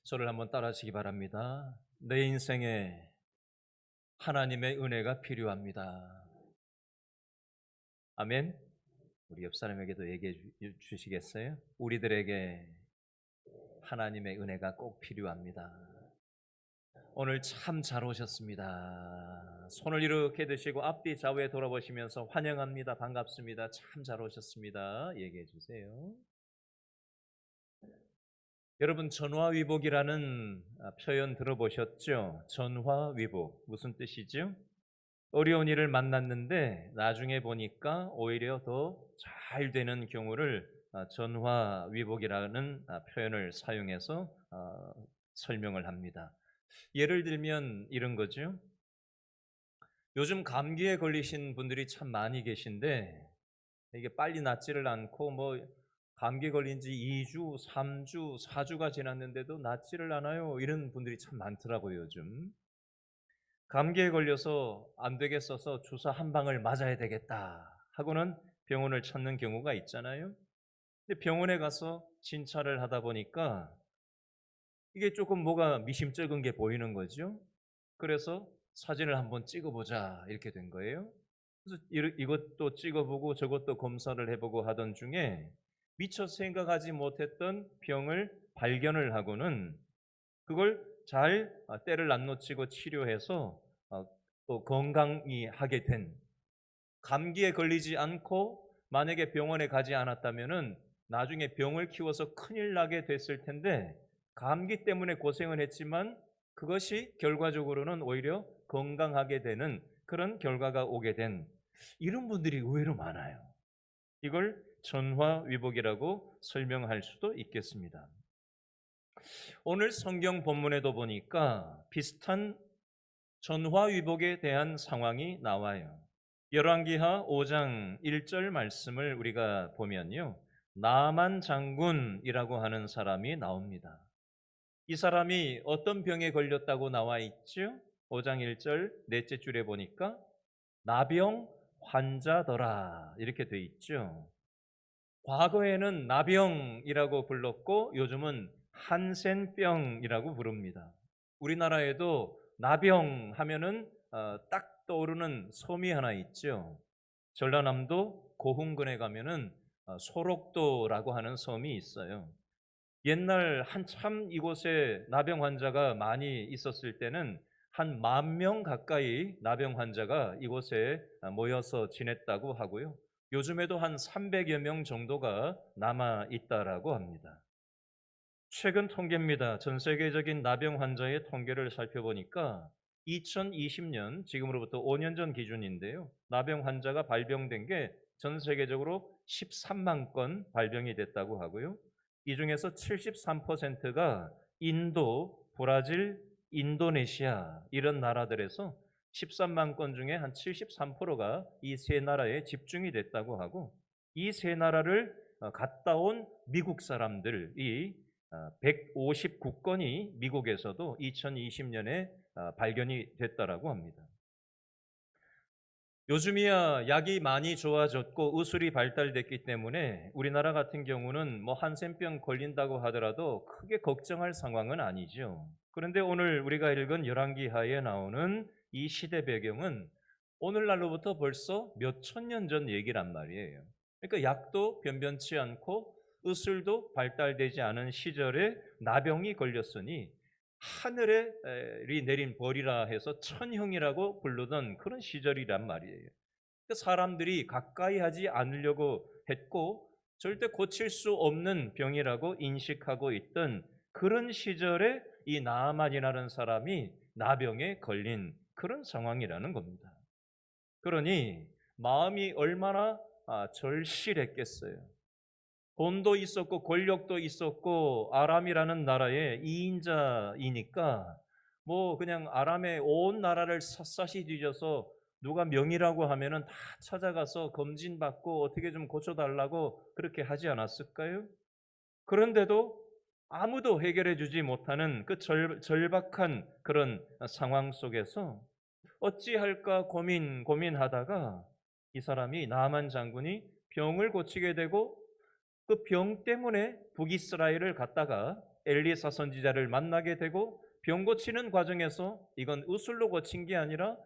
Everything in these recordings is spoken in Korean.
저를 한번 따라하시기 바랍니다. 내 인생에 하나님의 은혜가 필요합니다. 아멘. 우리 옆 사람에게도 얘기해 주시겠어요? 우리들에게 하나님의 은혜가 꼭 필요합니다. 오늘 참 잘 오셨습니다. 손을 이렇게 드시고 앞뒤 좌우에 돌아보시면서 환영합니다. 반갑습니다. 참 잘 오셨습니다. 얘기해 주세요. 여러분, 전화위복이라는 표현 들어보셨죠? 전화위복 무슨 뜻이죠? 어려운 일을 만났는데 나중에 보니까 오히려 더 잘 되는 경우를 전화위복이라는 표현을 사용해서 설명을 합니다. 예를 들면 이런 거죠. 요즘 감기에 걸리신 분들이 참 많이 계신데 이게 빨리 낫지를 않고 감기 걸린 지 2주, 3주, 4주가 지났는데도 낫지를 않아요. 이런 분들이 참 많더라고요, 요즘. 감기에 걸려서 안 되겠어서 주사 한 방을 맞아야 되겠다 하고는 병원을 찾는 경우가 있잖아요. 근데 병원에 가서 진찰을 하다 보니까 이게 조금 뭐가 미심쩍은 게 보이는 거죠. 그래서 사진을 한번 찍어보자 이렇게 된 거예요. 그래서 이것도 찍어보고 저것도 검사를 해보고 하던 중에 미처 생각하지 못했던 병을 발견을 하고는 그걸 잘 때를 안 놓치고 치료해서 또 건강히 하게 된, 감기에 걸리지 않고 만약에 병원에 가지 않았다면은 나중에 병을 키워서 큰일 나게 됐을 텐데 감기 때문에 고생을 했지만 그것이 결과적으로는 오히려 건강하게 되는 그런 결과가 오게 된 이런 분들이 의외로 많아요. 이걸 전화위복이라고 설명할 수도 있겠습니다. 오늘 성경 본문에도 보니까 비슷한 전화위복에 대한 상황이 나와요. 열왕기하 5장 1절 말씀을 우리가 보면요, 나만 장군이라고 하는 사람이 나옵니다. 이 사람이 어떤 병에 걸렸다고 나와 있죠? 5장 1절 넷째 줄에 보니까 나병 환자더라 이렇게 돼 있죠. 과거에는 나병이라고 불렀고 요즘은 한센병이라고 부릅니다. 우리나라에도 나병 하면은 딱 떠오르는 섬이 하나 있죠. 전라남도 고흥군에 가면은 소록도라고 하는 섬이 있어요. 옛날 한참 이곳에 나병 환자가 많이 있었을 때는 한 10,000명 가까이 나병 환자가 이곳에 모여서 지냈다고 하고요. 요즘에도 한 300여 명 정도가 남아 있다라고 합니다. 최근 통계입니다. 전 세계적인 나병 환자의 통계를 살펴보니까 2020년, 지금으로부터 5년 전 기준인데요. 나병 환자가 발병된 게 전 세계적으로 13만 건 발병이 됐다고 하고요. 이 중에서 73%가 인도, 브라질, 인도네시아 이런 나라들에서 13만 건 중에 한 73%가 이 세 나라에 집중이 됐다고 하고, 이 세 나라를 갔다 온 미국 사람들이 159건이 미국에서도 2020년에 발견이 됐다라고 합니다. 요즘이야 약이 많이 좋아졌고 의술이 발달됐기 때문에 우리나라 같은 경우는 한센병 걸린다고 하더라도 크게 걱정할 상황은 아니죠. 그런데 오늘 우리가 읽은 열왕기하에 나오는 이 시대 배경은 오늘날로부터 벌써 몇 천 년 전 얘기란 말이에요. 그러니까 약도 변변치 않고 의술도 발달되지 않은 시절에 나병이 걸렸으니 하늘에 내린 벌이라 해서 천형이라고 부르던 그런 시절이란 말이에요. 사람들이 가까이 하지 않으려고 했고 절대 고칠 수 없는 병이라고 인식하고 있던 그런 시절에 이 나아만이라는 사람이 나병에 걸린 그런 상황이라는 겁니다. 그러니 마음이 얼마나 절실했겠어요. 돈도 있었고 권력도 있었고 아람이라는 나라의 2인자이니까 그냥 아람의 온 나라를 샅샅이 뒤져서 누가 명이라고 하면은 다 찾아가서 검진받고 어떻게 좀 고쳐달라고 그렇게 하지 않았을까요? 그런데도 아무도 해결해 주지 못하는 그 절박한 그런 상황 속에서 어찌할까 고민하다가 이 사람이 나만 장군이 병을 고치게 되고 그 병 때문에 북이스라엘을 갔다가 엘리사 선지자를 만나게 되고 병 고치는 과정에서 이건 의술로 고친 게 아니라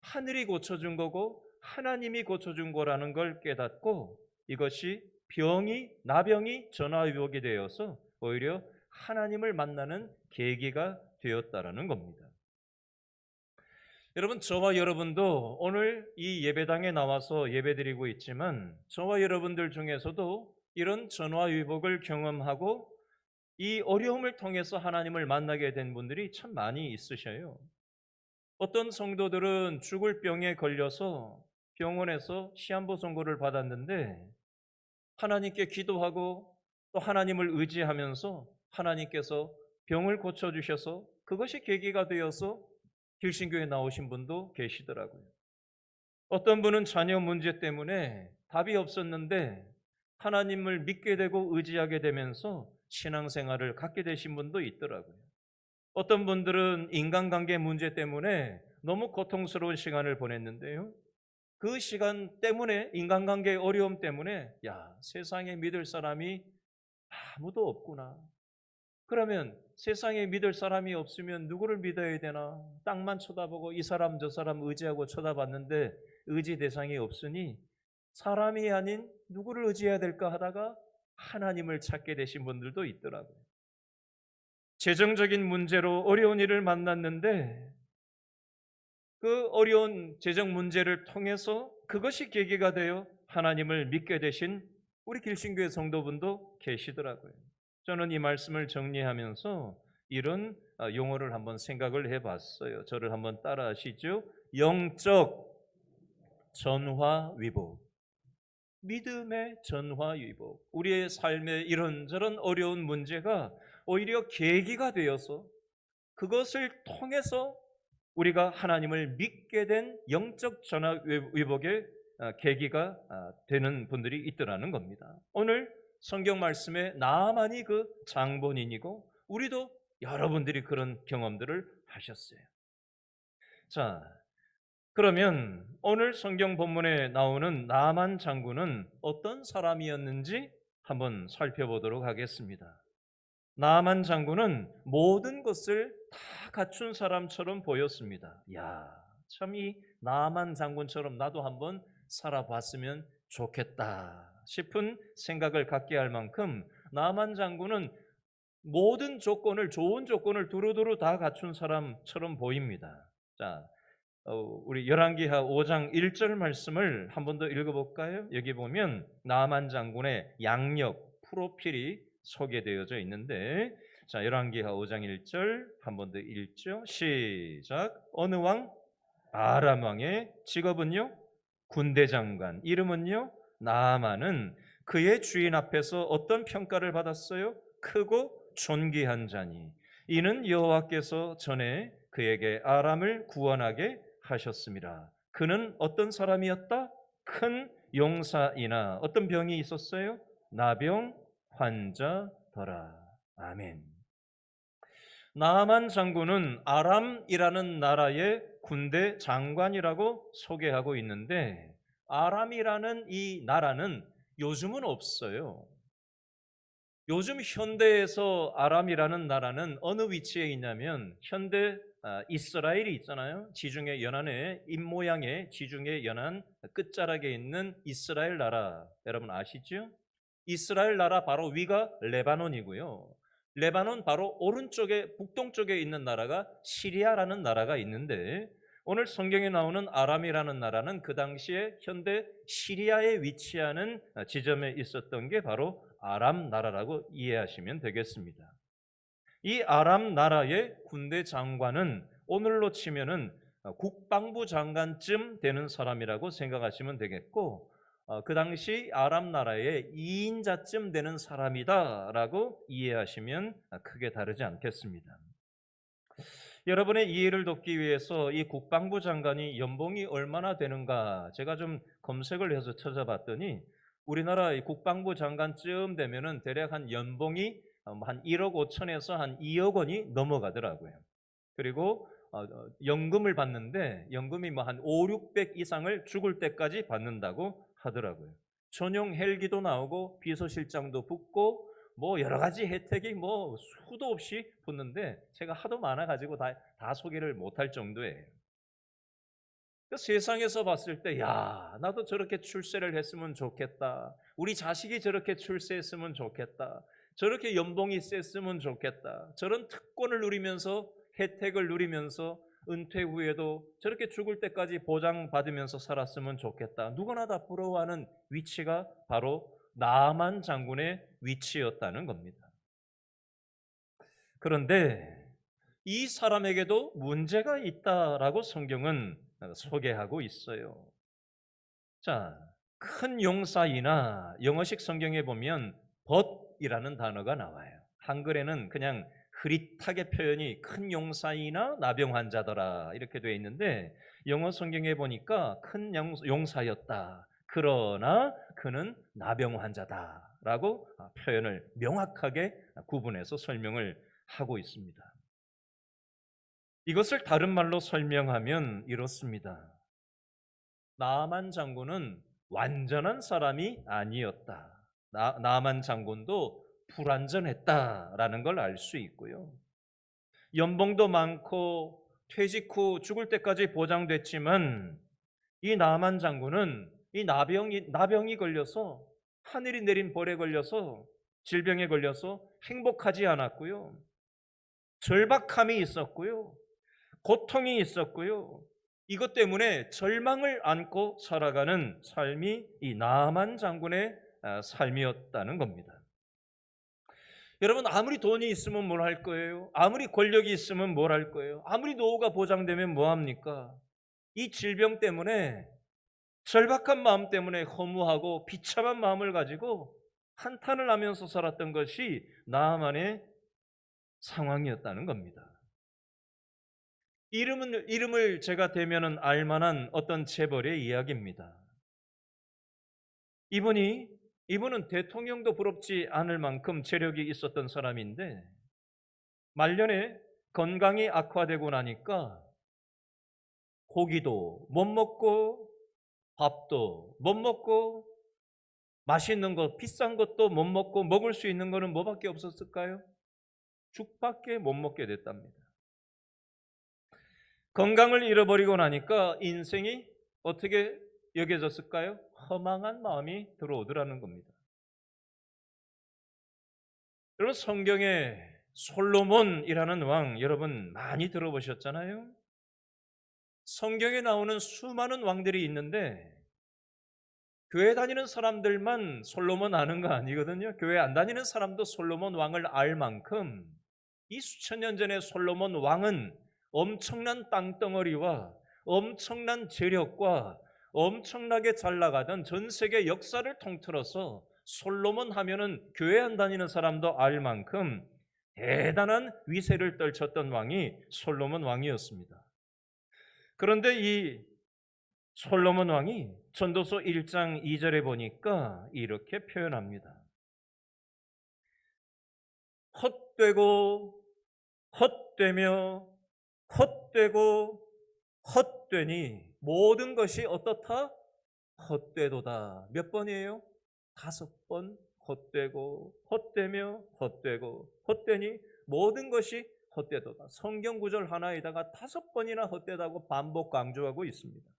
하늘이 고쳐준 거고 하나님이 고쳐준 거라는 걸 깨닫고 이것이 나병이 전화위복이 되어서 오히려 하나님을 만나는 계기가 되었다라는 겁니다. 여러분, 저와 여러분도 오늘 이 예배당에 나와서 예배드리고 있지만 저와 여러분들 중에서도 이런 전화위복을 경험하고 이 어려움을 통해서 하나님을 만나게 된 분들이 참 많이 있으셔요. 어떤 성도들은 죽을 병에 걸려서 병원에서 시한부 선고를 받았는데 하나님께 기도하고 또 하나님을 의지하면서 하나님께서 병을 고쳐주셔서 그것이 계기가 되어서 길신교에 나오신 분도 계시더라고요. 어떤 분은 자녀 문제 때문에 답이 없었는데 하나님을 믿게 되고 의지하게 되면서 신앙생활을 갖게 되신 분도 있더라고요. 어떤 분들은 인간관계 문제 때문에 너무 고통스러운 시간을 보냈는데요. 그 시간 때문에 인간관계 어려움 때문에 세상에 믿을 사람이 아무도 없구나. 그러면 세상에 믿을 사람이 없으면 누구를 믿어야 되나? 땅만 쳐다보고 이 사람 저 사람 의지하고 쳐다봤는데 의지 대상이 없으니 사람이 아닌 누구를 의지해야 될까 하다가 하나님을 찾게 되신 분들도 있더라고요. 재정적인 문제로 어려운 일을 만났는데 그 어려운 재정 문제를 통해서 그것이 계기가 되어 하나님을 믿게 되신 우리 길신교회 성도분도 계시더라고요. 저는 이 말씀을 정리하면서 이런 용어를 한번 생각을 해봤어요. 저를 한번 따라하시죠. 영적 전화위복. 믿음의 전화위복. 우리의 삶에 이런저런 어려운 문제가 오히려 계기가 되어서 그것을 통해서 우리가 하나님을 믿게 된 영적 전화위복의 계기가 되는 분들이 있더라는 겁니다. 오늘 성경 말씀에 나만이 그 장본인이고 우리도 여러분들이 그런 경험들을 하셨어요. 자, 그러면 오늘 성경 본문에 나오는 나만 장군은 어떤 사람이었는지 한번 살펴보도록 하겠습니다. 나만 장군은 모든 것을 다 갖춘 사람처럼 보였습니다. 참 이 나만 장군처럼 나도 한번 살아봤으면 좋겠다 싶은 생각을 갖게 할 만큼 나만 장군은 모든 조건을, 좋은 조건을 두루두루 다 갖춘 사람처럼 보입니다. 자, 우리 열왕기하 5장 1절 말씀을 한 번 더 읽어볼까요? 여기 보면 나만 장군의 양력, 프로필이 소개되어져 있는데, 자, 열왕기하 5장 1절 한 번 더 읽죠. 시작. 어느 왕? 아람 왕의 직업은요? 군대 장관. 이름은요? 나아만은 그의 주인 앞에서 어떤 평가를 받았어요? 크고 존귀한 자니 이는 여호와께서 전에 그에게 아람을 구원하게 하셨습니다. 그는 어떤 사람이었다? 큰 용사이나 어떤 병이 있었어요? 나병 환자더라. 아멘. 나아만 장군은 아람이라는 나라의 군대 장관이라고 소개하고 있는데 아람이라는 이 나라는 요즘은 없어요. 요즘 현대에서 아람이라는 나라는 어느 위치에 있냐면 현대 이스라엘이 있잖아요. 지중해 연안에 입모양의 지중해 연안 끝자락에 있는 이스라엘 나라 여러분 아시죠? 이스라엘 나라 바로 위가 레바논이고요. 레바논 바로 오른쪽에 북동쪽에 있는 나라가 시리아라는 나라가 있는데 오늘 성경에 나오는 아람이라는 나라는 그 당시에 현대 시리아에 위치하는 지점에 있었던 게 바로 아람 나라라고 이해하시면 되겠습니다. 이 아람 나라의 군대 장관은 오늘로 치면은 국방부 장관쯤 되는 사람이라고 생각하시면 되겠고 그 당시 아람 나라의 2인자쯤 되는 사람이다라고 이해하시면 크게 다르지 않겠습니다. 여러분의 이해를 돕기 위해서 이 국방부 장관이 연봉이 얼마나 되는가 제가 좀 검색을 해서 찾아봤더니 우리나라 국방부 장관쯤 되면은 대략 한 연봉이 한 1억 5천에서 한 2억 원이 넘어가더라고요. 그리고 연금을 받는데 연금이 뭐 한 5, 600 이상을 죽을 때까지 받는다고 하더라고요. 전용 헬기도 나오고 비서실장도 붙고 뭐 여러 가지 혜택이 뭐 수도 없이 붙는데 제가 하도 많아 가지고 다 소개를 못할 정도예요. 그 세상에서 봤을 때, 야, 나도 저렇게 출세를 했으면 좋겠다. 우리 자식이 저렇게 출세했으면 좋겠다. 저렇게 연봉이 셌으면 좋겠다. 저런 특권을 누리면서 혜택을 누리면서 은퇴 후에도 저렇게 죽을 때까지 보장받으면서 살았으면 좋겠다. 누구나 다 부러워하는 위치가 바로 나만 장군의 위치였다는 겁니다. 그런데 이 사람에게도 문제가 있다라고 성경은 소개하고 있어요. 자, 큰 용사이나 영어식 성경에 보면 but이라는 단어가 나와요. 한글에는 그냥 흐릿하게 표현이 큰 용사이나 나병 환자더라 이렇게 되어 있는데 영어 성경에 보니까 큰 용사였다. 그러나 그는 나병 환자다라고 표현을 명확하게 구분해서 설명을 하고 있습니다. 이것을 다른 말로 설명하면 이렇습니다. 나만 장군은 완전한 사람이 아니었다. 나만 장군도 불완전했다라는 걸 알 수 있고요. 연봉도 많고 퇴직 후 죽을 때까지 보장됐지만 이 나만 장군은 이 나병이 걸려서 하늘이 내린 벌에 걸려서 질병에 걸려서 행복하지 않았고요. 절박함이 있었고요. 고통이 있었고요. 이것 때문에 절망을 안고 살아가는 삶이 이 나만 장군의 삶이었다는 겁니다. 여러분, 아무리 돈이 있으면 뭘 할 거예요? 아무리 권력이 있으면 뭘 할 거예요? 아무리 노후가 보장되면 뭐 합니까? 이 질병 때문에 절박한 마음 때문에 허무하고 비참한 마음을 가지고 한탄을 하면서 살았던 것이 나만의 상황이었다는 겁니다. 이름을 제가 대면은 알만한 어떤 재벌의 이야기입니다. 이분은 대통령도 부럽지 않을 만큼 재력이 있었던 사람인데 말년에 건강이 악화되고 나니까 고기도 못 먹고 밥도 못 먹고 맛있는 것, 비싼 것도 못 먹고 먹을 수 있는 거는 뭐밖에 없었을까요? 죽밖에 못 먹게 됐답니다. 건강을 잃어버리고 나니까 인생이 어떻게 여겨졌을까요? 허망한 마음이 들어오더라는 겁니다. 여러분, 성경에 솔로몬이라는 왕 여러분 많이 들어보셨잖아요? 성경에 나오는 수많은 왕들이 있는데 교회 다니는 사람들만 솔로몬 아는 거 아니거든요. 교회 안 다니는 사람도 솔로몬 왕을 알 만큼 이 수천 년 전에 솔로몬 왕은 엄청난 땅덩어리와 엄청난 재력과 엄청나게 잘 나가던 전 세계 역사를 통틀어서 솔로몬 하면은 교회 안 다니는 사람도 알 만큼 대단한 위세를 떨쳤던 왕이 솔로몬 왕이었습니다. 그런데 이 솔로몬 왕이 전도서 1장 2절에 보니까 이렇게 표현합니다. 헛되고 헛되며 헛되고 헛되니 모든 것이 어떻다? 헛되도다. 몇 번이에요? 5번. 헛되고 헛되며 헛되고 헛되니 모든 것이 헛되도다. 성경 구절 하나에다가 5번이나 헛되다고 반복 강조하고 있습니다.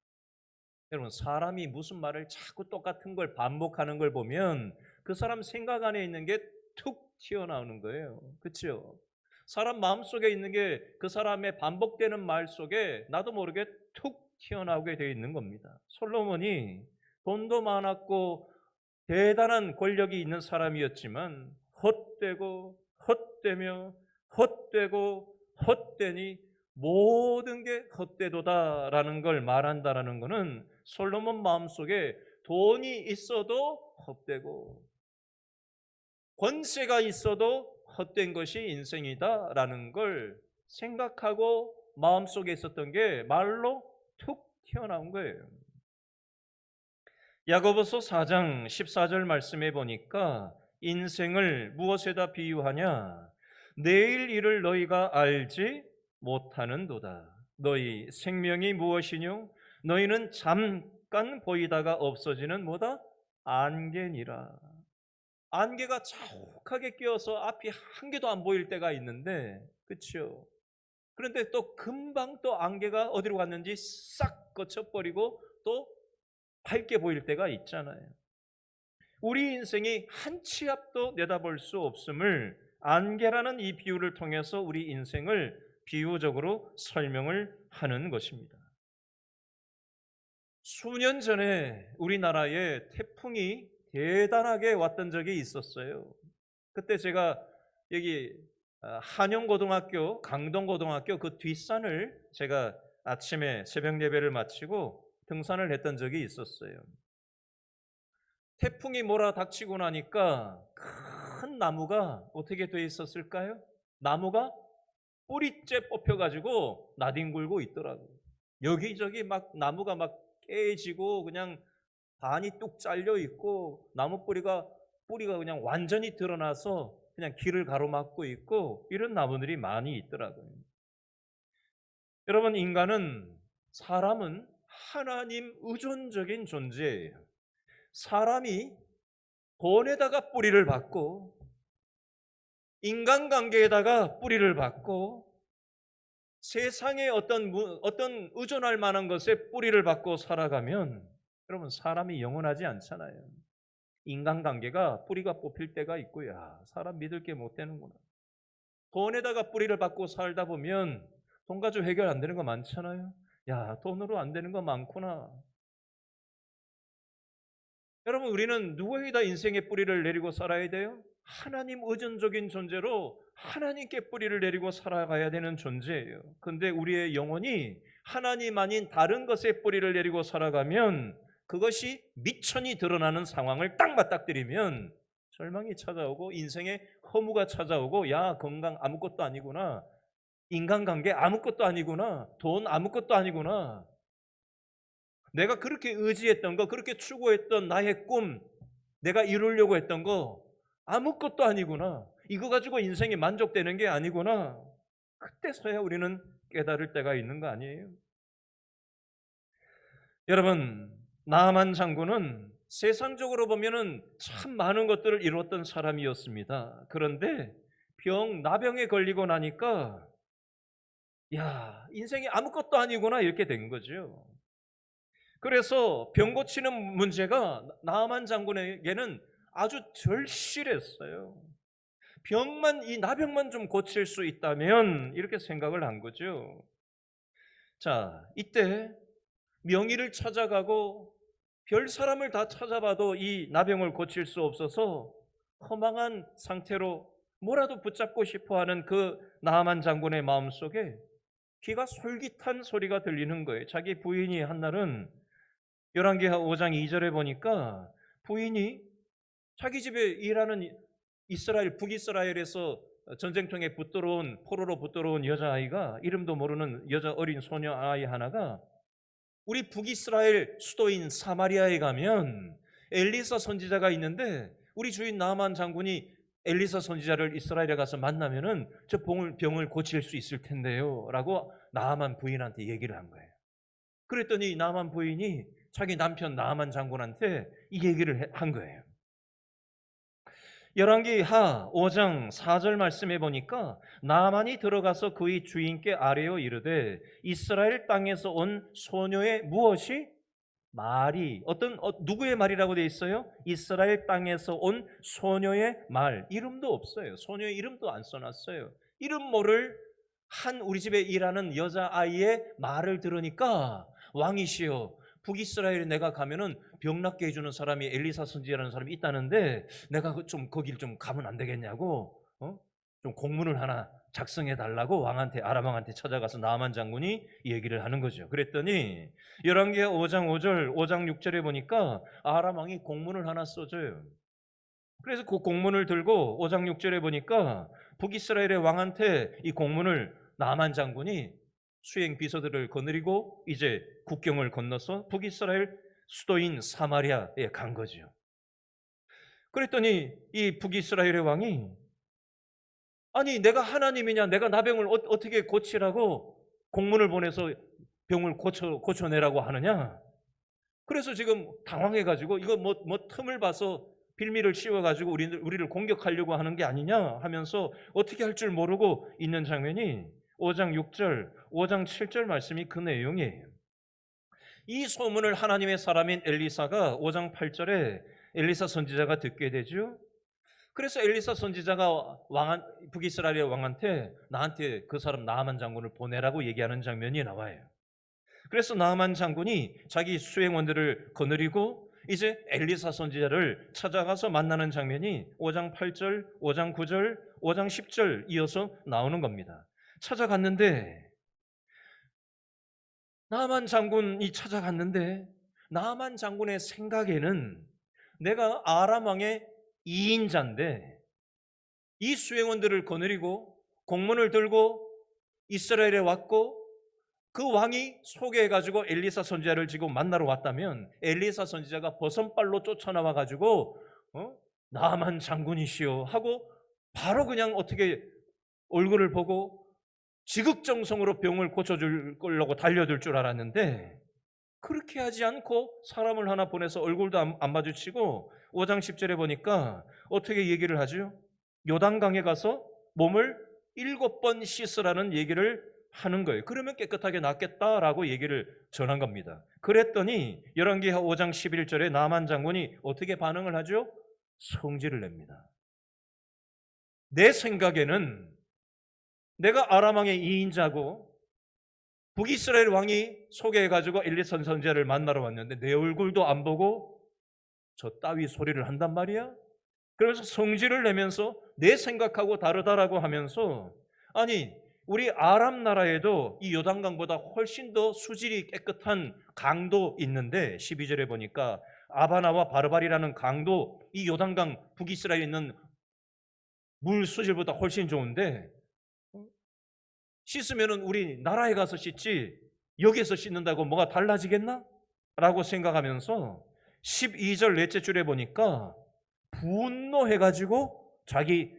여러분, 사람이 무슨 말을 자꾸 똑같은 걸 반복하는 걸 보면 그 사람 생각 안에 있는 게 툭 튀어나오는 거예요. 그렇죠? 사람 마음속에 있는 게 그 사람의 반복되는 말 속에 나도 모르게 툭 튀어나오게 되어 있는 겁니다. 솔로몬이 돈도 많았고 대단한 권력이 있는 사람이었지만 헛되고 헛되며 헛되고 헛되니 모든 게 헛되도다라는 걸 말한다라는 것은 솔로몬 마음속에 돈이 있어도 헛되고 권세가 있어도 헛된 것이 인생이다라는 걸 생각하고 마음속에 있었던 게 말로 툭 튀어나온 거예요. 야고보서 4장 14절 말씀해 보니까 인생을 무엇에다 비유하냐? 내일 일을 너희가 알지 못하는도다. 너희 생명이 무엇이뇨? 너희는 잠깐 보이다가 없어지는 뭐다? 안개니라. 안개가 자욱하게 끼어서 앞이 한 개도 안 보일 때가 있는데, 그렇죠? 그런데 또 금방 또 안개가 어디로 갔는지 싹 거쳐버리고 또 밝게 보일 때가 있잖아요. 우리 인생이 한 치 앞도 내다볼 수 없음을 안개라는 이 비유를 통해서 우리 인생을 비유적으로 설명을 하는 것입니다. 수년 전에 우리나라에 태풍이 대단하게 왔던 적이 있었어요. 그때 제가 여기 한영고등학교, 강동고등학교 그 뒷산을 제가 아침에 새벽 예배를 마치고 등산을 했던 적이 있었어요. 태풍이 몰아닥치고 나니까 큰 나무가 어떻게 돼 있었을까요? 나무가 뿌리째 뽑혀가지고 나뒹굴고 있더라고요. 여기저기 막 나무가 막 깨지고 그냥 반이 뚝 잘려 있고 나무 뿌리가 그냥 완전히 드러나서 그냥 길을 가로막고 있고 이런 나무들이 많이 있더라고요. 여러분, 사람은 하나님 의존적인 존재예요. 사람이 돈에다가 뿌리를 받고 인간관계에다가 뿌리를 받고 세상에 어떤 의존할 만한 것에 뿌리를 받고 살아가면 여러분, 사람이 영원하지 않잖아요. 인간관계가 뿌리가 뽑힐 때가 있고, 야, 사람 믿을 게 못 되는구나. 돈에다가 뿌리를 받고 살다 보면 돈 가지고 해결 안 되는 거 많잖아요. 야, 돈으로 안 되는 거 많구나. 여러분, 우리는 누구에다 인생의 뿌리를 내리고 살아야 돼요? 하나님 의존적인 존재로 하나님께 뿌리를 내리고 살아가야 되는 존재예요. 그런데 우리의 영혼이 하나님 아닌 다른 것에 뿌리를 내리고 살아가면 그것이 미천이 드러나는 상황을 딱 맞닥뜨리면 절망이 찾아오고 인생의 허무가 찾아오고, 야, 건강 아무것도 아니구나, 인간관계 아무것도 아니구나, 돈 아무것도 아니구나, 내가 그렇게 의지했던 거, 그렇게 추구했던 나의 꿈, 내가 이루려고 했던 거 아무것도 아니구나, 이거 가지고 인생이 만족되는 게 아니구나. 그때서야 우리는 깨달을 때가 있는 거 아니에요? 여러분, 나아만 장군은 세상적으로 보면은 참 많은 것들을 이루었던 사람이었습니다. 그런데 나병에 걸리고 나니까, 야, 인생이 아무것도 아니구나, 이렇게 된 거죠. 그래서 병 고치는 문제가 나아만 장군에게는 아주 절실했어요. 이 나병만 좀 고칠 수 있다면, 이렇게 생각을 한 거죠. 자, 이때 명의를 찾아가고 별 사람을 다 찾아봐도 이 나병을 고칠 수 없어서 허망한 상태로 뭐라도 붙잡고 싶어하는 그 나아만 장군의 마음속에 귀가 솔깃한 소리가 들리는 거예요. 자기 부인이 한날은 열왕기하 5장 2절에 보니까 부인이 자기 집에 일하는 북이스라엘에서 전쟁통에 포로로 붙들어온 여자아이가, 이름도 모르는 여자 어린 소녀 아이 하나가 우리 북이스라엘 수도인 사마리아에 가면 엘리사 선지자가 있는데 우리 주인 나아만 장군이 엘리사 선지자를 이스라엘에 가서 만나면은 저 병을 고칠 수 있을 텐데요 라고 나아만 부인한테 얘기를 한 거예요. 그랬더니 나아만 부인이 자기 남편 나아만 장군한테 이 얘기를 한 거예요. 열왕기하 5장 4절 말씀해 보니까 나아만이 들어가서 그의 주인께 아뢰어 이르되 이스라엘 땅에서 온 소녀의 무엇이? 말이. 누구의 말이라고 되어 있어요? 이스라엘 땅에서 온 소녀의 말. 이름도 없어요. 소녀의 이름도 안 써놨어요. 이름 모를 한 우리 집에 일하는 여자아이의 말을 들으니까, 왕이시여, 북이스라엘에 내가 가면은 병 낫게 해주는 사람이 엘리사 선지자라는 사람이 있다는데 내가 거길 좀 가면 안 되겠냐고, 좀 공문을 하나 작성해 달라고 아람 왕한테 찾아가서 나아만 장군이 얘기를 하는 거죠. 그랬더니 열왕기하 5장 5절, 5장 6절에 보니까 아람 왕이 공문을 하나 써줘요. 그래서 그 공문을 들고 5장 6절에 보니까 북이스라엘의 왕한테 이 공문을 나아만 장군이 수행 비서들을 거느리고 이제 국경을 건너서 북이스라엘 수도인 사마리아에 간 거죠. 그랬더니 이 북이스라엘의 왕이, 아니 내가 하나님이냐, 내가 나병을 어떻게 고치라고 공문을 보내서 병을 고쳐내라고 하느냐. 그래서 지금 당황해가지고 이거 뭐 틈을 봐서 빌미를 씌워가지고 우리를 공격하려고 하는 게 아니냐 하면서 어떻게 할 줄 모르고 있는 장면이 5장 6절, 5장 7절 말씀이 그 내용이에요. 이 소문을 하나님의 사람인 엘리사가 5장 8절에 엘리사 선지자가 듣게 되죠. 그래서 엘리사 선지자가 북이스라엘의 왕한테 나한테 그 사람 나아만 장군을 보내라고 얘기하는 장면이 나와요. 그래서 나아만 장군이 자기 수행원들을 거느리고 이제 엘리사 선지자를 찾아가서 만나는 장면이 5장 8절, 5장 9절, 5장 10절 이어서 나오는 겁니다. 찾아갔는데 나아만 장군이 찾아갔는데 나아만 장군의 생각에는 내가 아람 왕의 2인자인데 이 수행원들을 거느리고 공문을 들고 이스라엘에 왔고 그 왕이 소개해가지고 엘리사 선지자를 지금 만나러 왔다면 엘리사 선지자가 버선발로 쫓아나와가지고 나아만 장군이시여 하고 바로 그냥 어떻게 얼굴을 보고 지극정성으로 병을 고쳐주려고 달려들 줄 알았는데 그렇게 하지 않고 사람을 하나 보내서 얼굴도 안 마주치고 5장 10절에 보니까 어떻게 얘기를 하죠? 요단강에 가서 몸을 7번 씻으라는 얘기를 하는 거예요. 그러면 깨끗하게 낫겠다라고 얘기를 전한 겁니다. 그랬더니 열왕기하 5장 11절에 나만 장군이 어떻게 반응을 하죠? 성질을 냅니다. 내 생각에는 내가 아람 왕의 2인자고 북이스라엘 왕이 소개해가지고 엘리사 선지자를 만나러 왔는데 내 얼굴도 안 보고 저 따위 소리를 한단 말이야? 그래서 성질을 내면서 내 생각하고 다르다라고 하면서 아니 우리 아람 나라에도 이 요단강보다 훨씬 더 수질이 깨끗한 강도 있는데 12절에 보니까 아바나와 바르발이라는 강도 이 요단강 북이스라엘에 있는 물 수질보다 훨씬 좋은데 씻으면은 우리 나라에 가서 씻지 여기에서 씻는다고 뭐가 달라지겠나? 라고 생각하면서 12절 넷째 줄에 보니까 분노해가지고 자기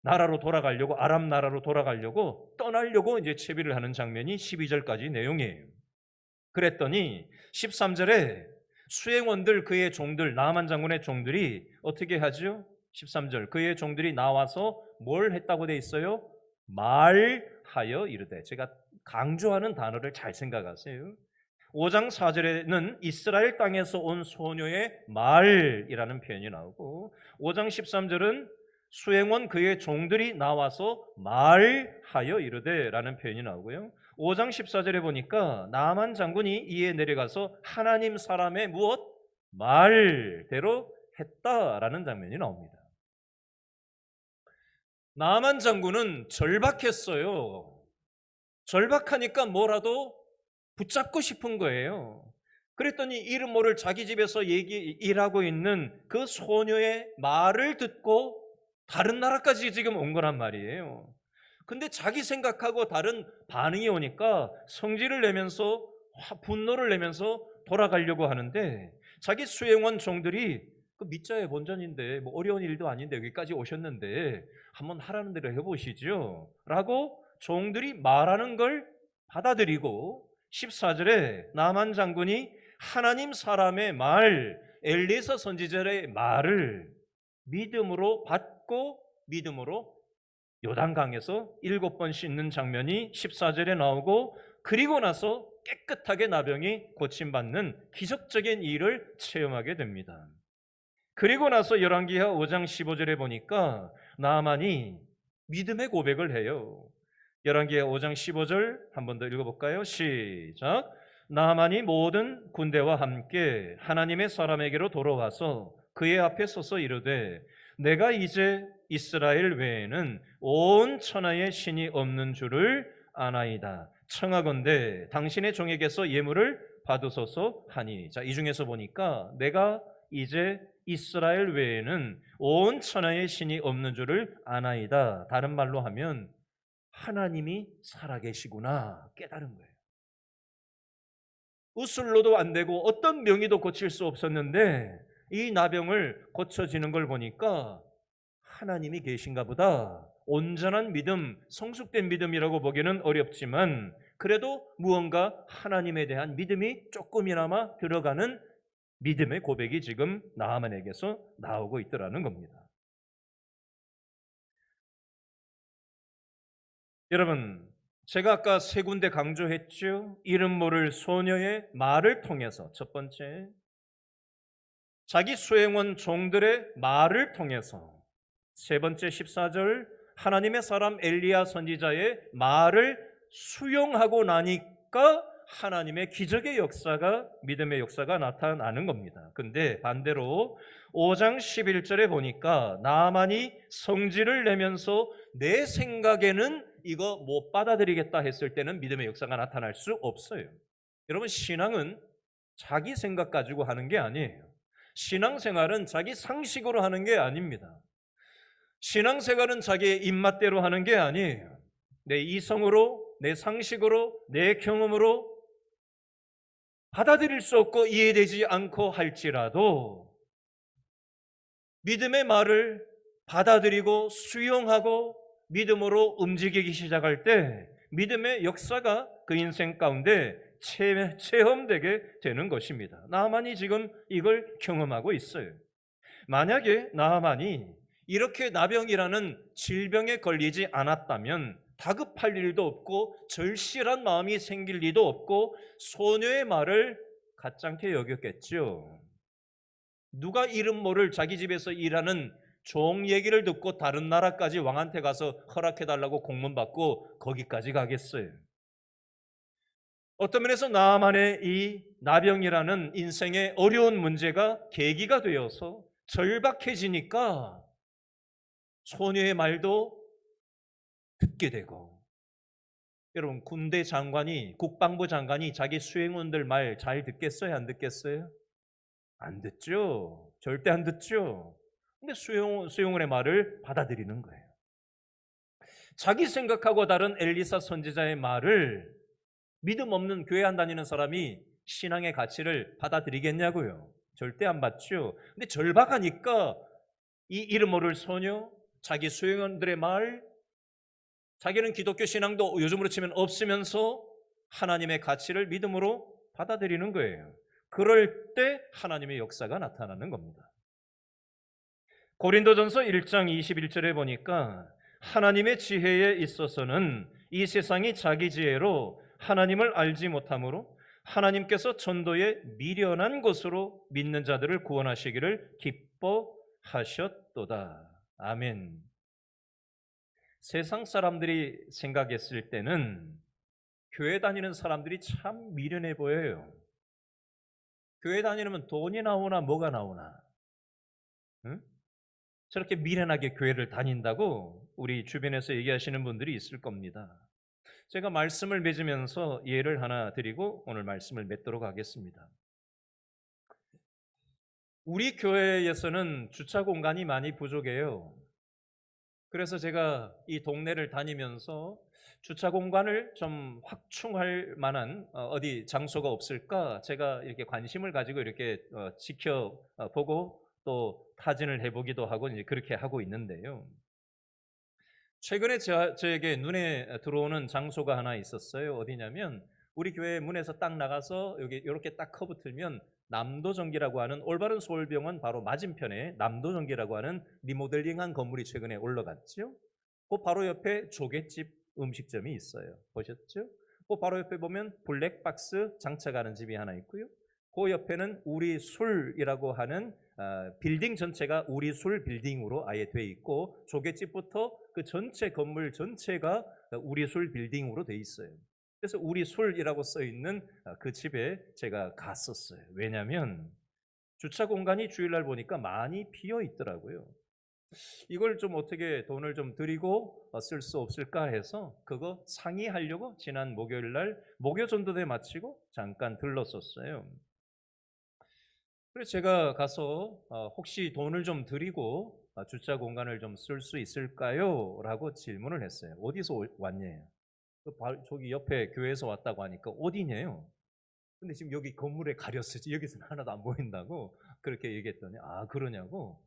나라로 돌아가려고 아람 나라로 돌아가려고 떠나려고 이제 채비를 하는 장면이 12절까지 내용이에요. 그랬더니 13절에 수행원들 그의 종들 나아만 장군의 종들이 어떻게 하죠? 13절 그의 종들이 나와서 뭘 했다고 돼 있어요? 말하여 이르되 제가 강조하는 단어를 잘 생각하세요. 5장 4절에는 이스라엘 땅에서 온 소녀의 말이라는 표현이 나오고 5장 13절은 수행원 그의 종들이 나와서 말하여 이르되 라는 표현이 나오고요. 5장 14절에 보니까 나아만 장군이 이에 내려가서 하나님 사람의 무엇? 말대로 했다라는 장면이 나옵니다. 나아만 장군은 절박했어요. 절박하니까 뭐라도 붙잡고 싶은 거예요. 그랬더니 이름 모를 자기 집에서 일하고 있는 그 소녀의 말을 듣고 다른 나라까지 지금 온 거란 말이에요. 근데 자기 생각하고 다른 반응이 오니까 성질을 내면서 분노를 내면서 돌아가려고 하는데 자기 수행원 종들이 그 밑자의 본전인데 뭐 어려운 일도 아닌데 여기까지 오셨는데 한번 하라는 대로 해보시죠 라고 종들이 말하는 걸 받아들이고 14절에 나만 장군이 하나님 사람의 말 엘리사 선지자의 말을 믿음으로 받고 믿음으로 요단강에서 7번 씻는 장면이 14절에 나오고 그리고 나서 깨끗하게 나병이 고침받는 기적적인 일을 체험하게 됩니다. 그리고 나서 열왕기하 5장 15절에 보니까 나아만이 믿음의 고백을 해요. 열왕기하 5장 15절 한 번 더 읽어볼까요? 시작. 나아만이 모든 군대와 함께 하나님의 사람에게로 돌아와서 그의 앞에 서서 이르되 내가 이제 이스라엘 외에는 온 천하에 신이 없는 줄을 아나이다. 청하건대 당신의 종에게서 예물을 받으소서 하니. 자, 이 중에서 보니까 내가 이제 이스라엘 외에는 온 천하에 신이 없는 줄을 아나이다. 다른 말로 하면 하나님이 살아계시구나 깨달은 거예요. 우슬로도 안 되고 어떤 명의도 고칠 수 없었는데 이 나병을 고쳐지는 걸 보니까 하나님이 계신가 보다. 온전한 믿음, 성숙된 믿음이라고 보기는 어렵지만 그래도 무언가 하나님에 대한 믿음이 조금이나마 들어가는 믿음의 고백이 지금 나아만에게서 나오고 있더라는 겁니다. 여러분, 제가 아까 세 군데 강조했죠. 이름 모를 소녀의 말을 통해서 첫 번째, 자기 수행원 종들의 말을 통해서 세 번째 14절, 하나님의 사람 엘리야 선지자의 말을 수용하고 나니까 하나님의 기적의 역사가, 믿음의 역사가 나타나는 겁니다. 근데 반대로 5장 11절에 보니까 나아만이 성질을 내면서 내 생각에는 이거 못 받아들이겠다 했을 때는 믿음의 역사가 나타날 수 없어요. 여러분, 신앙은 자기 생각 가지고 하는 게 아니에요. 신앙생활은 자기 상식으로 하는 게 아닙니다. 신앙생활은 자기의 입맛대로 하는 게 아니에요. 내 이성으로, 내 상식으로, 내 경험으로 받아들일 수 없고 이해되지 않고 할지라도 믿음의 말을 받아들이고 수용하고 믿음으로 움직이기 시작할 때 믿음의 역사가 그 인생 가운데 체험되게 되는 것입니다. 나아만이 지금 이걸 경험하고 있어요. 만약에 나아만이 이렇게 나병이라는 질병에 걸리지 않았다면 다급할 일도 없고 절실한 마음이 생길 일도 없고 소녀의 말을 가짜게 여겼겠죠. 누가 이름 모를 자기 집에서 일하는 종 얘기를 듣고 다른 나라까지 왕한테 가서 허락해달라고 공문 받고 거기까지 가겠어요. 어떤 면에서 나아만의 이 나병이라는 인생의 어려운 문제가 계기가 되어서 절박해지니까 소녀의 말도 듣게 되고, 여러분, 군대 장관이, 국방부 장관이 자기 수행원들 말 잘 듣겠어요? 안 듣겠어요? 안 듣죠. 절대 안 듣죠. 근데 수용원의 말을 받아들이는 거예요. 자기 생각하고 다른 엘리사 선지자의 말을 믿음 없는 교회 안 다니는 사람이 신앙의 가치를 받아들이겠냐고요. 절대 안 받죠. 근데 절박하니까 이 이름 모를 소녀, 자기 수행원들의 말, 자기는 기독교 신앙도 요즘으로 치면 없으면서 하나님의 가치를 믿음으로 받아들이는 거예요. 그럴 때 하나님의 역사가 나타나는 겁니다. 고린도전서 1장 21절에 보니까 하나님의 지혜에 있어서는 이 세상이 자기 지혜로 하나님을 알지 못하므로 하나님께서 전도에 미련한 것으로 믿는 자들을 구원하시기를 기뻐하셨도다. 아멘. 세상 사람들이 생각했을 때는 교회 다니는 사람들이 참 미련해 보여요. 교회 다니면 돈이 나오나 뭐가 나오나, 응? 저렇게 미련하게 교회를 다닌다고 우리 주변에서 얘기하시는 분들이 있을 겁니다. 제가 말씀을 맺으면서 예를 하나 드리고 오늘 말씀을 맺도록 하겠습니다. 우리 교회에서는 주차 공간이 많이 부족해요. 그래서 제가 이 동네를 다니면서 주차 공간을 좀 확충할 만한 어디 장소가 없을까 제가 이렇게 관심을 가지고 이렇게 지켜보고 또 타진을 해보기도 하고 이제 그렇게 하고 있는데요. 최근에 저에게 눈에 들어오는 장소가 하나 있었어요. 어디냐면 우리 교회 문에서 딱 나가서 여기 이렇게 딱 커브 틀면 남도전기라고 하는 올바른 서울병원 바로 맞은편에 남도전기라고 하는 리모델링한 건물이 최근에 올라갔죠. 그 바로 옆에 조개집 음식점이 있어요. 보셨죠? 그 바로 옆에 보면 블랙박스 장착하는 집이 하나 있고요. 그 옆에는 우리 술이라고 하는 빌딩 전체가 우리 술 빌딩으로 아예 돼 있고 조개집부터 그 전체 건물 전체가 우리 술 빌딩으로 돼 있어요. 그래서 우리 술이라고 써 있는 그 집에 제가 갔었어요. 왜냐하면 주차 공간이 주일날 보니까 많이 비어 있더라고요. 이걸 좀 어떻게 돈을 좀 드리고 쓸 수 없을까 해서 그거 상의하려고 지난 목요일 날 목요 전도대 마치고 잠깐 들렀었어요. 그래서 제가 가서 혹시 돈을 좀 드리고 주차 공간을 좀 쓸 수 있을까요? 라고 질문을 했어요. 어디서 왔냐요? 저기 옆에 교회에서 왔다고 하니까 어디냐요? 근데 지금 여기 건물에 가렸어지 여기서는 하나도 안 보인다고 그렇게 얘기했더니 아 그러냐고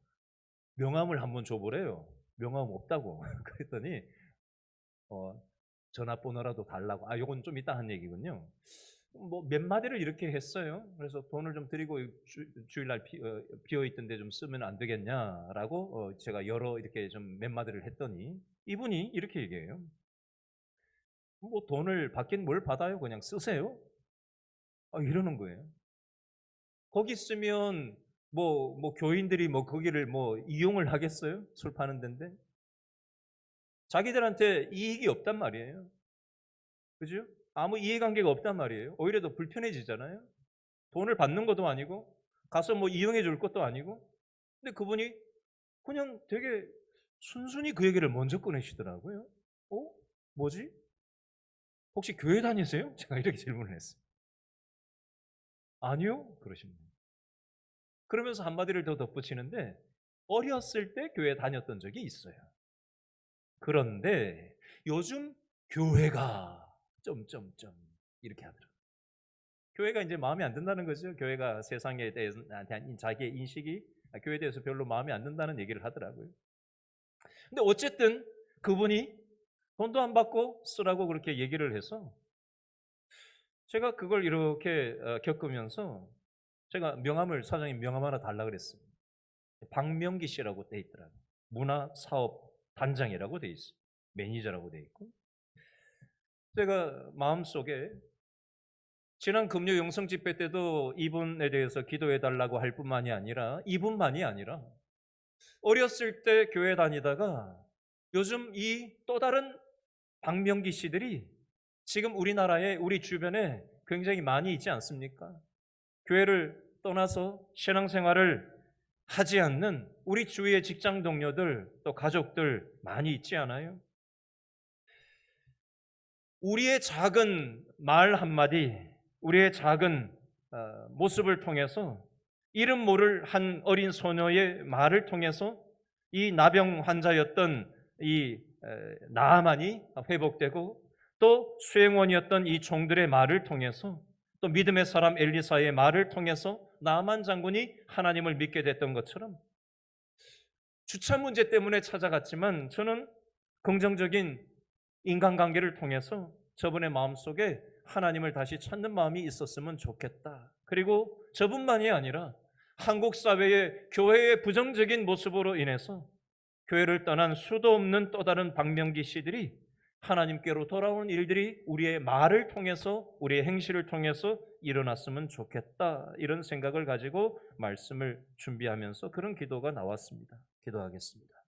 명함을 한번 줘보래요. 명함 없다고 그랬더니 전화번호라도 달라고. 아 요건 좀 이따 한 얘기군요. 뭐 몇 마디를 이렇게 했어요. 그래서 "돈을 좀 드리고 주일날 비어 있던데 좀 쓰면 안 되겠냐?"라고 제가 여러 이렇게 좀 몇 마디를 했더니 이분이 이렇게 얘기해요. "뭐 돈을 받긴 뭘 받아요. 그냥 쓰세요." 이러는 거예요. 거기 쓰면 뭐 교인들이 뭐 거기를 뭐 이용을 하겠어요? 술 파는 데인데. 자기들한테 이익이 없단 말이에요. 그죠? 아무 이해관계가 없단 말이에요. 오히려 더 불편해지잖아요. 돈을 받는 것도 아니고 가서 뭐 이용해 줄 것도 아니고. 근데 그분이 그냥 되게 순순히 그 얘기를 먼저 꺼내시더라고요. "어? 뭐지? 혹시 교회 다니세요?" 제가 이렇게 질문을 했어요. "아니요." 그러십니다. 그러면서 한마디를 더 덧붙이는데 어렸을 때 교회 다녔던 적이 있어요. 그런데 요즘 교회가 점점점 이렇게 하더라고요. 교회가 이제 마음에 안 든다는 거죠. 교회가 세상에 대해서 대한 자기의 인식이 교회에 대해서 별로 마음에 안 든다는 얘기를 하더라고요. 근데 어쨌든 그분이 돈도 안 받고 쓰라고 그렇게 얘기를 해서 제가 그걸 이렇게 겪으면서 제가 사장님 명함 하나 달라 그랬어요. 박명기 씨라고 돼 있더라고요. 문화사업단장이라고 돼 있어요. 매니저라고 돼 있고. 제가 마음속에 지난 금요 영성 집회 때도 이분에 대해서 기도해 달라고 할 뿐만이 아니라 이분만이 아니라 어렸을 때 교회 다니다가 요즘 이 또 다른 박명기 씨들이 지금 우리나라에 우리 주변에 굉장히 많이 있지 않습니까? 교회를 떠나서 신앙생활을 하지 않는 우리 주위의 직장 동료들 또 가족들 많이 있지 않아요? 우리의 작은 말 한마디, 우리의 작은 모습을 통해서 이름 모를 한 어린 소녀의 말을 통해서 이 나병 환자였던 이 나아만이 회복되고 또 수행원이었던 이 종들의 말을 통해서 또 믿음의 사람 엘리사의 말을 통해서 나아만 장군이 하나님을 믿게 됐던 것처럼 주차 문제 때문에 찾아갔지만 저는 긍정적인 인간관계를 통해서 저분의 마음속에 하나님을 다시 찾는 마음이 있었으면 좋겠다. 그리고 저분만이 아니라 한국 사회의 교회의 부정적인 모습으로 인해서 교회를 떠난 수도 없는 또 다른 박명기 씨들이 하나님께로 돌아오는 일들이 우리의 말을 통해서 우리의 행실을 통해서 일어났으면 좋겠다. 이런 생각을 가지고 말씀을 준비하면서 그런 기도가 나왔습니다. 기도하겠습니다.